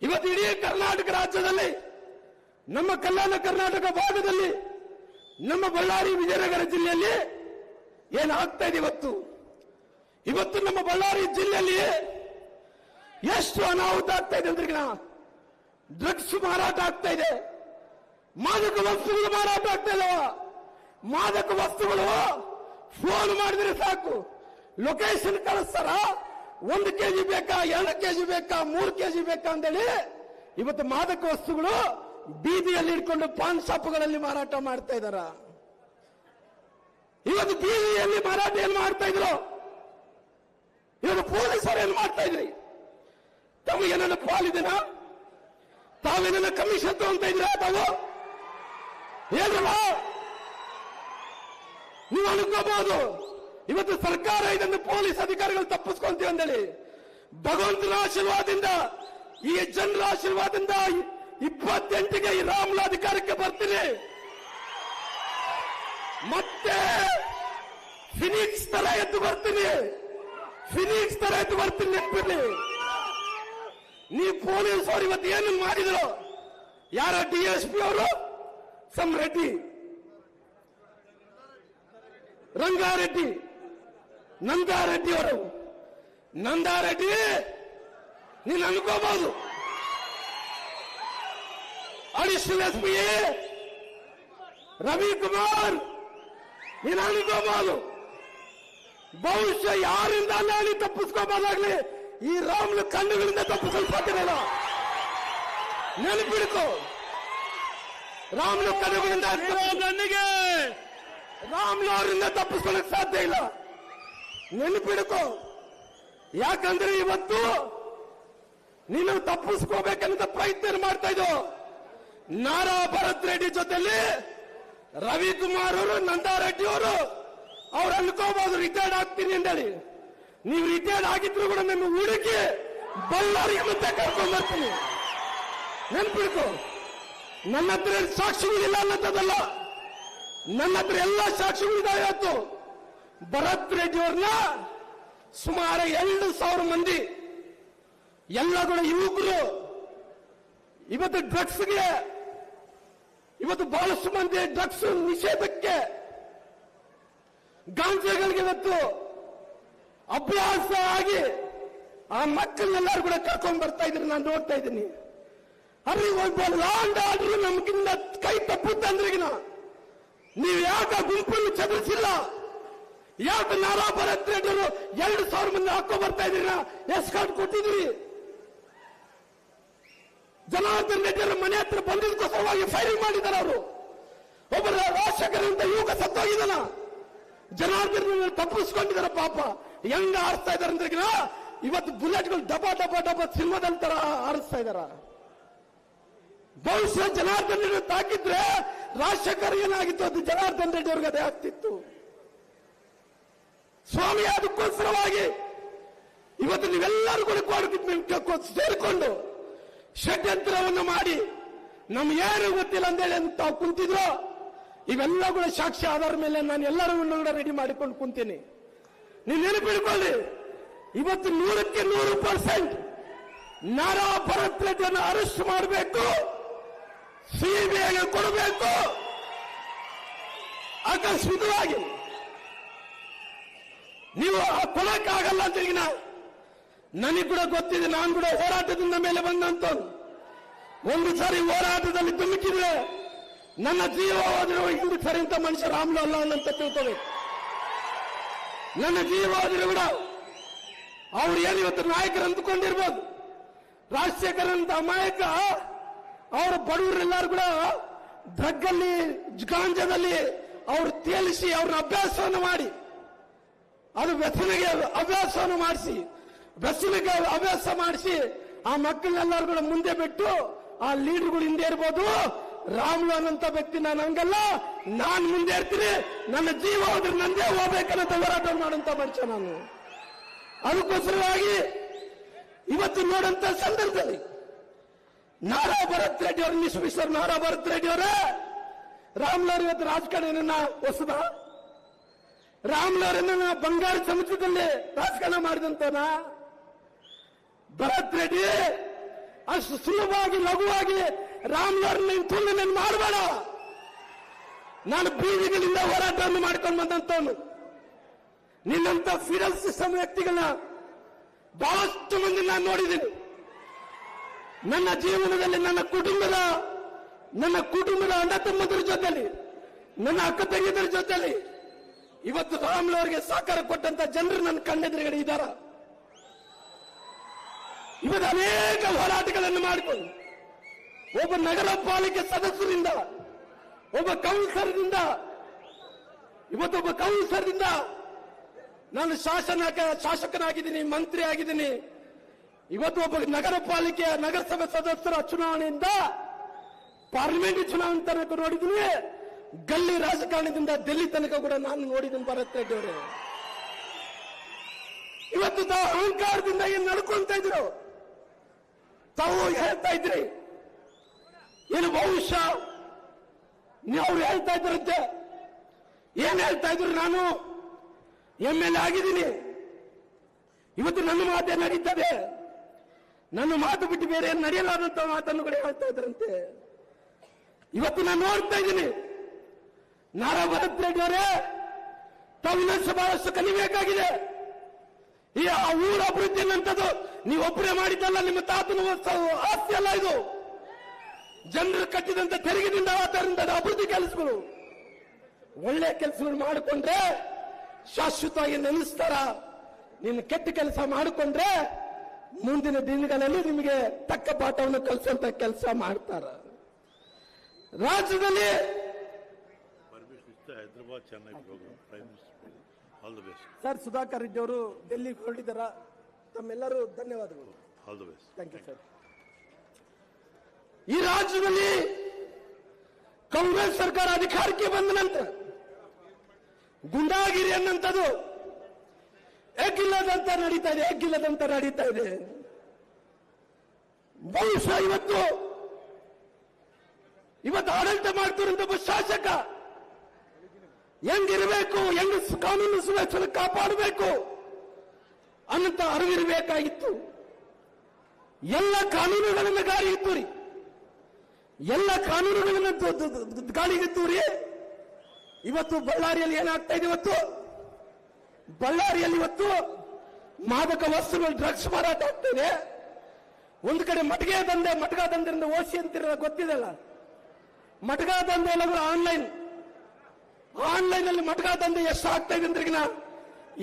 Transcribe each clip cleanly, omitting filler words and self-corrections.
ಇವತ್ತು ಇಡೀ ಕರ್ನಾಟಕ ರಾಜ್ಯದಲ್ಲಿ, ನಮ್ಮ ಕಲ್ಯಾಣ ಕರ್ನಾಟಕ ಭಾಗದಲ್ಲಿ, ನಮ್ಮ ಬಳ್ಳಾರಿ ವಿಜಯನಗರ ಜಿಲ್ಲೆಯಲ್ಲಿ ಏನಾಗ್ತಾ ಇದೆ ಇವತ್ತು ನಮ್ಮ ಬಳ್ಳಾರಿ ಜಿಲ್ಲೆಯಲ್ಲಿ ಎಷ್ಟು ಅನಾಹುತ ಆಗ್ತಾ ಇದೆ ಅಂದ್ರೆ ಡ್ರಗ್ಸ್ ಮಾರಾಟ ಆಗ್ತಾ ಇದೆ, ಮಾದಕ ವಸ್ತುಗಳು ಮಾರಾಟ ಆಗ್ತಾ ಇದಾವ. ಮಾದಕ ವಸ್ತುಗಳು ಫೋನ್ ಮಾಡಿದ್ರೆ ಸಾಕು, ಲೊಕೇಶನ್ ಕಳಿಸ್ತಾರ. 1 ಕೆಜಿ ಬೇಕಾ, 2 ಕೆಜಿ ಬೇಕಾ, 3 ಕೆಜಿ ಬೇಕಾ ಅಂತೇಳಿ ಇವತ್ತು ಮಾದಕ ವಸ್ತುಗಳು ಬೀದಿಯಲ್ಲಿ ಇಟ್ಕೊಂಡು ಪಾನ್ ಶಾಪ್ಗಳಲ್ಲಿ ಮಾರಾಟ ಮಾಡ್ತಾ ಇದಾರ. ಇವತ್ತು ಬೀದಿಯಲ್ಲಿ ಮಾರಾಟ ಏನ್ ಮಾಡ್ತಾ ಇದ್ರು, ಇವತ್ತು ಪೊಲೀಸರು ಏನ್ ಮಾಡ್ತಾ ಇದ್ರಿ? ತಮಗೇನ ಪಾಲಿದಿನ? ತಾವೇನ ಕಮಿಷನ್ ತಗೊಂತ ಇದ್ರ? ತಾವು ಹೇಳಲ್ಲ, ನೀವು ಅನ್ಕೋಬಹುದು ಇವತ್ತು ಸರ್ಕಾರ ಇದನ್ನು ಪೊಲೀಸ್ ಅಧಿಕಾರಿಗಳು ತಪ್ಪಿಸ್ಕೊಂತೀವಿ ಅಂತೇಳಿ. ಭಗವಂತನ ಆಶೀರ್ವಾದದಿಂದ, ಈ ಜನರ ಆಶೀರ್ವಾದದಿಂದ 28ಗೆ ಈ ರಾಮ್ಲ ಅಧಿಕಾರಕ್ಕೆ ಬರ್ತೀನಿ. ಮತ್ತೆ ಫಿನಿಕ್ಸ್ ತರ ಎದ್ದು ಬರ್ತೀನಿ, ಫಿನಿಕ್ಸ್ ತರ ಎದ್ದು ಬರ್ತೀನಿ. ನೆನಪಿರ್ಲಿ, ನೀವು ಪೊಲೀಸ್ ಅವರು ಇವತ್ತು ಏನು ಮಾಡಿದ್ರು? ಯಾರ DSP ಅವರು? ಸಮ್ ರೆಡ್ಡಿ, ರಂಗಾರೆಡ್ಡಿ, ನಂದಾರೆಡ್ಡಿ ಅವರು. ನಂದಾರೆಡ್ಡಿ ನೀನು ಅನ್ಕೋಬಹುದು, ಅಡಿಷನಲ್ SP ರವಿಕುಮಾರ್ ನೀನು ಅನ್ಕೋಬಹುದು. ಬಹುಶಃ ಯಾರಿಂದ ಅಲ್ಲಿ ತಪ್ಪಿಸ್ಕೋಬಹುದಾಗ್ಲಿ, ಈ ರಾಮ್ಲ ಕಣ್ಣುಗಳಿಂದ ತಪ್ಪಿಸಲು ಸಾಧ್ಯವಿಲ್ಲ. ನೆನಪಿಡ್ಕೋ, ರಾಮ್ಲ ಕಣ್ಣುಗಳಿಂದ ನನಗೆ ರಾಮ್ಲ ಅವರಿಂದ ತಪ್ಪಿಸ್ಕೊಳ್ಳಕ್ ಸಾಧ್ಯ ಇಲ್ಲ. ನೆನಪಿಡ್ಕೋ, ಯಾಕಂದ್ರೆ ಇವತ್ತು ನೀನು ತಪ್ಪಿಸ್ಕೋಬೇಕಂತ ಪ್ರಯತ್ನ ಮಾಡ್ತಾ ಇದ್ದೋ. ನಾರಾ ಭರತ್ ರೆಡ್ಡಿ ಜೊತೆಲಿ ರವಿಕುಮಾರ್ ಅವರು, ನಂದಾರೆಡ್ಡಿ ಅವರು, ಅವ್ರು ಅನ್ಕೋಬಹುದು ರಿಟೈರ್ಡ್ ಆಗ್ತೀನಿ ಅಂತೇಳಿ. ನೀವು ರಿಟೈರ್ಡ್ ಆಗಿದ್ರು ಕೂಡ ನನ್ನ ಹುಡುಕಿ ಬಳ್ಳಾರಿಗೆ ಮತ್ತೆ ಕರ್ಕೊಂಡು ಬರ್ತೀನಿ. ನೆನ್ಪಿಡ್ಕೊ, ನನ್ನ ಹತ್ರ ಸಾಕ್ಷಿಗಳಿಲ್ಲ ಅನ್ನೋದಲ್ಲ, ನನ್ನ ಹತ್ರ ಎಲ್ಲ ಸಾಕ್ಷಿಗಳಿದ್ದಾವೆ. ಇವತ್ತು ಭರತ್ ರೆಡ್ಡಿ ಅವ್ರನ್ನ ಸುಮಾರು 2,000 ಮಂದಿ ಎಲ್ಲ ಕೂಡ ಯುವಕರು ಇವತ್ತು ಡ್ರಗ್ಸ್ಗೆ, ಇವತ್ತು ಬಹಳಷ್ಟು ಮಂದಿ ಡ್ರಗ್ಸ್ ನಿಷೇಧಕ್ಕೆ, ಗಾಂಜಾಗಳಿಗೆ ಇವತ್ತು ಅಭ್ಯಾಸ ಆಗಿ ಆ ಮಕ್ಕಳನ್ನೆಲ್ಲರೂ ಕೂಡ ಕರ್ಕೊಂಡು ಬರ್ತಾ ಇದ್ರು. ನಾನು ನೋಡ್ತಾ ಇದ್ದೀನಿ. ಅಲ್ಲಿ ಒಬ್ಬ ಲಾಂಡ್ ಆರ್ಡರ್ ನಮ್ಗಿಂತ ಕೈ ತಪ್ಪುತ್ತಂದ್ರಿಗಿನ ನೀವು ಯಾಕೆ ಗುಂಪನ್ನು ಚದುರಿಸಿಲ್ಲ? ಯಾಕೆ ನಾರಾ ಭರತ್ ರೆಡ್ಡಿ ಅವರು 2,000 ಮಂದಿ ಹಾಕೋ ಬರ್ತಾ ಇದ್ದೀರಾ? ಎಸ್ಕಾರ್ಟ್ ಕೊಟ್ಟಿದ್ರಿ. ಜನಾರ್ದನ್ ರೆಡ್ಡಿ ಅವರ ಮನೆ ಹತ್ರ ಬಂದಿದ್ದಕ್ಕೋಸ್ಕರವಾಗಿ ಫೈರಿಂಗ್ ಮಾಡಿದ್ದಾರೆ. ಅವರು ಒಬ್ಬರ ರಾಜಶೇಖರಂತ ಯುವಕ ಸತ್ತೋಗಿದ್ದಾನ. ಜನಾರ್ದನ್ ತಪ್ಪಿಸ್ಕೊಂಡಿದ್ದಾರೆ. ಪಾಪ ಹೆಂಗ ಆರಿಸ್ತಾ ಇದಾರೆ ಅಂದ್ರೆ ಇವತ್ತು ಬುಲೆಟ್ಗಳು ಡಬ ಡಬ ಡಬ ಸಿನಿಮಾದಲ್ಲಿ ತರ ಆರಿಸ್ತಾ ಇದಾರ. ಬಹುಶಃ ಜನಾರ್ದನ್ ರೆಡ್ಡಿ ತಾಕಿದ್ರೆ ರಾಜಶೇಖರ್ ಏನಾಗಿತ್ತು, ಅದು ಜನಾರ್ದನ್ ರೆಡ್ಡಿ ಅವ್ರಿಗೆ ಅದೇ ಆಗ್ತಿತ್ತು. ಸ್ವಾಮಿ ಅದಕ್ಕೋಸ್ಕರವಾಗಿ ಇವತ್ತು ನೀವೆಲ್ಲರೂ ಕೂಡ ಸೇರಿಕೊಂಡು ಷಡ್ಯಂತ್ರವನ್ನು ಮಾಡಿ ನಮ್ಗೇನು ಗೊತ್ತಿಲ್ಲ ಅಂತೇಳಿ ತಾವು ಕುಂತಿದ್ರು. ಇವೆಲ್ಲ ಕೂಡ ಸಾಕ್ಷಿ ಆಧಾರ ಮೇಲೆ ನಾನು ಎಲ್ಲರೂ ಕೂಡ ರೆಡಿ ಮಾಡಿಕೊಂಡು ಕುಂತೀನಿ. ನೀವು ನೆನಪಿಡ್ಕೊಳ್ಳಿ, ಇವತ್ತು 100ಕ್ಕೆ 100% ನಾರಾ ಭರತ್ ರೆಡ್ಡಿಯನ್ನು ಅರೆಸ್ಟ್ ಮಾಡಬೇಕು, ಸಿಬಿಐಗೆ ಕೊಡಬೇಕು. ಅಕಸ್ಮಿತವಾಗಿ ನೀವು ಕೊಡಕ್ಕಾಗಲ್ಲ ಅಂತ ಈಗ ನನಗೆ ಕೂಡ ಗೊತ್ತಿದೆ. ನಾನು ಕೂಡ ಹೋರಾಟದಿಂದ ಮೇಲೆ ಬಂದಂತ ಒಂದು ಸಾರಿ ಹೋರಾಟದಲ್ಲಿ ಧುಮುಕಿದ್ರೆ ನನ್ನ ಜೀವ ಹೋದ್ರೆ ಇಂದು ಸರಿ ಅಂತ ಮನುಷ್ಯ ರಾಮ್ಲು ಅಲ್ಲ ಅಂತ ತಿಳ್ಕೋಬೇಕು. ನನ್ನ ಜೀವ ಹೋದ್ರೆ ಕೂಡ ಅವ್ರು ಏನು ಇವತ್ತು ನಾಯಕರು ಅಂದುಕೊಂಡಿರ್ಬೋದು. ರಾಜಶೇಖರ್ ಅಂತ ಅಮಾಯಕ ಅವರ ಬಡವರೆಲ್ಲರೂ ಕೂಡ ಡ್ರಗ್ ಅಲ್ಲಿ, ಗಾಂಜಾದಲ್ಲಿ ಅವರು ತೇಲಿಸಿ ಅವ್ರನ್ನ ಅಭ್ಯಾಸವನ್ನು ಮಾಡಿ, ಅದು ವ್ಯಸನಿಗೆ ಅಭ್ಯಾಸವನ್ನು ಮಾಡಿಸಿ, ವ್ಯಸನಿಗೆ ಅಭ್ಯಾಸ ಮಾಡಿಸಿ ಆ ಮಕ್ಕಳನ್ನೆಲ್ಲರೂ ಕೂಡ ಮುಂದೆ ಬಿಟ್ಟು ಆ ಲೀಡರ್ಗಳು ಹಿಂದೆ ಇರ್ಬೋದು. ರಾಮ್ಲು ಅನ್ನಂತ ವ್ಯಕ್ತಿ ನಾನು ಹಂಗಲ್ಲ, ನಾನು ಮುಂದೆ ಇರ್ತೀನಿ, ನನ್ನ ಜೀವ ಹೋದ್ರೆ ನಂದೇ ಹೋಗ್ಬೇಕನ್ನಂತ ಹೋರಾಟ ಮಾಡಂತ ಮನುಷ್ಯ ನಾನು. ಅದಕ್ಕೋಸ್ಕರವಾಗಿ ಇವತ್ತು ನೋಡಂತ ಸಂದರ್ಭದಲ್ಲಿ ನಾರಾ ಭರತ್ ರೆಡ್ಡಿ ಅವರು, ಮಿಸ್ಟರ್ ನಾರಾ ಭರತ್ ರೆಡ್ಡಿ ಅವರೇ, ರಾಮ್ಲು ಅವರು ಇವತ್ತು ರಾಜಕಾರಣ ಹೊಸದ? ರಾಮ್ಲು ಅವರನ್ನ ಬಂಗಾರ ಸಮುದ್ರದಲ್ಲಿ ರಾಜಕಾರಣ ಮಾಡಿದಂತನ ಭರತ್ ರೆಡ್ಡಿ ಅಷ್ಟು ಸುಲಭವಾಗಿ ಲಘುವಾಗಿ ರಾಮ್ನವ್ರನ್ನ ತುಲನೆ ಮಾಡಬೇಡ. ನಾನು ಬೀದಿಗಳಿಂದ ಹೋರಾಟವನ್ನು ಮಾಡ್ಕೊಂಡು ಬಂದಂತವನು. ನಿನ್ನಂತ ಫಿಡಲ್ ಸಿಸ್ಟಮ್ ವ್ಯಕ್ತಿಗಳನ್ನ ಬಹಳಷ್ಟು ಮಂದಿ ನಾನು ನೋಡಿದ್ದೀನಿ. ನನ್ನ ಜೀವನದಲ್ಲಿ ನನ್ನ ಕುಟುಂಬದ ಅಣ್ಣ ತಮ್ಮಂದರ ಜೊತೆಲಿ, ನನ್ನ ಅಕ್ಕ ತಂಗಿಯರ ಜೊತೆಲಿ ಇವತ್ತು ರಾಮ್ನವರಿಗೆ ಸಹಕಾರ ಕೊಟ್ಟಂತ ಜನರು ನನ್ನ ಕಣ್ಣೆದುರುಗಡೆ ಇದ್ದಾರ. ಇವತ್ತು ಅನೇಕ ಹೋರಾಟಗಳನ್ನು ಮಾಡಿಕೊಂಡು ಒಬ್ಬ ನಗರ ಪಾಲಿಕೆ ಸದಸ್ಯರಿಂದ, ಒಬ್ಬ ಕೌನ್ಸಿಲರ್ದಿಂದ, ನಾನು ಶಾಸಕನಾಗಿದ್ದೀನಿ, ಮಂತ್ರಿ ಆಗಿದ್ದೀನಿ. ಇವತ್ತು ಒಬ್ಬ ನಗರ ಪಾಲಿಕೆಯ ನಗರಸಭೆ ಸದಸ್ಯರ ಚುನಾವಣೆಯಿಂದ ಪಾರ್ಲಿಮೆಂಟ್ ಚುನಾವಣೆ ತನಕ ನೋಡಿದ್ದೀನಿ. ಗಲ್ಲಿ ರಾಜಕಾರಣದಿಂದ ಡೆಲ್ಲಿ ತನಕ ಕೂಡ ನಾನು ನೋಡಿದ್ದೀನಿ. ಭರತ್ ರೆಡ್ಡಿ ಅವರು ಇವತ್ತು ತಾವು ಅಹಂಕಾರದಿಂದ ಏನ್ ನಡ್ಕೊಂತ ಇದ್ರು, ತಾವು ಹೇಳ್ತಾ ಇದ್ರಿ ಏನು ಬಹುಶಃ ಅವ್ರು ಹೇಳ್ತಾ ಇದ್ರಂತೆ. ಏನ್ ಹೇಳ್ತಾ ಇದ್ರು, ನಾನು MLA ಆಗಿದ್ದೀನಿ, ಇವತ್ತು ನನ್ನ ಮಾತೇ ನಡೀತದೆ, ನನ್ನ ಮಾತು ಬಿಟ್ಟು ಬೇರೆ ಏನು ನಡೆಯಲಾದಂತ ಮಾತನ್ನು ಕೂಡ ಹೇಳ್ತಾ ಇದ್ರಂತೆ. ಇವತ್ತು ನಾನು ನೋಡ್ತಾ ಇದ್ದೀನಿ. ನಾರಾ ಭರತ್ ರೆಡ್ಡಿ ಅವರೇ, ತಾವು ಇನ್ನೊಂದು ಬಹಳಷ್ಟು ಕಲಿಬೇಕಾಗಿದೆ. ಈ ಆ ಊರ ಅಭಿವೃದ್ಧಿ ಅನ್ನಂಥದ್ದು ನೀವೊಬ್ಬರೇ ಮಾಡಿದ್ದಲ್ಲ, ನಿಮ್ಮ ತಾತನ ಆಸ್ತಿ ಅಲ್ಲ ಇದು. ಜನರು ಕಟ್ಟಿದಂತ ತೆರಿಗೆದಿಂದ ಆಧಾರದಿಂದ ಅಭಿವೃದ್ಧಿ ಕೆಲಸಗಳು, ಒಳ್ಳೆ ಕೆಲಸಗಳು ಮಾಡಿಕೊಂಡ್ರೆ ಶಾಶ್ವತವಾಗಿ ನೆನೆಸ್ತಾರ. ನೀನು ಕೆಟ್ಟ ಕೆಲಸ ಮಾಡಿಕೊಂಡ್ರೆ ಮುಂದಿನ ದಿನಗಳಲ್ಲಿ ನಿಮಗೆ ತಕ್ಕ ಪಾಠವನ್ನು ಕಲಿಸುವಂತ ಕೆಲಸ ಮಾಡ್ತಾರ. ರಾಜ್ಯದಲ್ಲಿ Hyderabad Chennai program prime minister all the best. Sir, Sudhakar Reddy ಅವರು ಡೆಲ್ಲಿಗೆ ಹೊರಟಿದ್ದಾರ. ತಮ್ಮೆಲ್ಲರೂ ಧನ್ಯವಾದಗಳು. All the best. Thank you sir. ಈ ರಾಜ್ಯದಲ್ಲಿ ಕಾಂಗ್ರೆಸ್ ಸರ್ಕಾರ ಅಧಿಕಾರಕ್ಕೆ ಬಂದ ನಂತರ ಗುಂಡಾಗಿರಿ ಅನ್ನಂಥದ್ದು ಎಗ್ಗಿಲ್ಲದಂತ ನಡೀತಾ ಇದೆ. ಬಹುಶಃ ಇವತ್ತು ಆಡಳಿತ ಮಾಡ್ತಿರುವಂತ ಒಬ್ಬ ಶಾಸಕ ಹೆಂಗಿರಬೇಕು, ಹೆಂಗ್ ಕಾನೂನು ಸುವ್ಯವಸ್ಥೆ ಕಾಪಾಡಬೇಕು ಅನ್ನಂತ ಅರಿವಿರಬೇಕಾಗಿತ್ತು. ಎಲ್ಲ ಕಾನೂನುಗಳನ್ನ ಗಾಳಿಗಿತ್ತು ರೀ, ಎಲ್ಲ ಕಾನೂನುಗಳನ್ನ ಗಾಳಿಗಿತ್ತು ರೀ. ಇವತ್ತು ಬಳ್ಳಾರಿಯಲ್ಲಿ ಏನಾಗ್ತಾ ಇದೆ, ಇವತ್ತು ಮಾದಕ ವಸ್ತುಗಳು, ಡ್ರಗ್ಸ್ ಮಾರಾಟ ಆಗ್ತಾ ಇದೆ. ಒಂದು ಕಡೆ ಮಟಗ ದಂಧೆಯಿಂದ ಓಸಿ ಅಂತಿರೋ ಗೊತ್ತಿದೆಲ್ಲ. ಮಟಗ ದಂಧೆ ಎಲ್ಲ ಆನ್ಲೈನ್ ಅಲ್ಲಿ ಮಟಗ ದಂಧೆ ಎಷ್ಟು ಆಗ್ತಾ ಇದೆ ಅಂದ್ರಿಗಿನ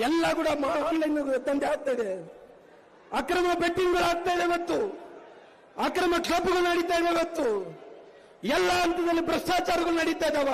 ಎಲ್ಲ ಕೂಡ ಆನ್ಲೈನ್ ದಂಧೆ ಆಗ್ತಾ ಇದೆ. ಅಕ್ರಮ ಬೆಟ್ಟಿಂಗ್ಗಳು ಆಗ್ತಾ ಇದೆ ಇವತ್ತು, ಅಕ್ರಮ ಕ್ಲಬ್ಗಳು ನಡೀತಾ ಇದೆ ಇವತ್ತು, ಎಲ್ಲ ಹಂತದಲ್ಲಿ ಭ್ರಷ್ಟಾಚಾರಗಳು ನಡೀತಾ ಇದಾವ.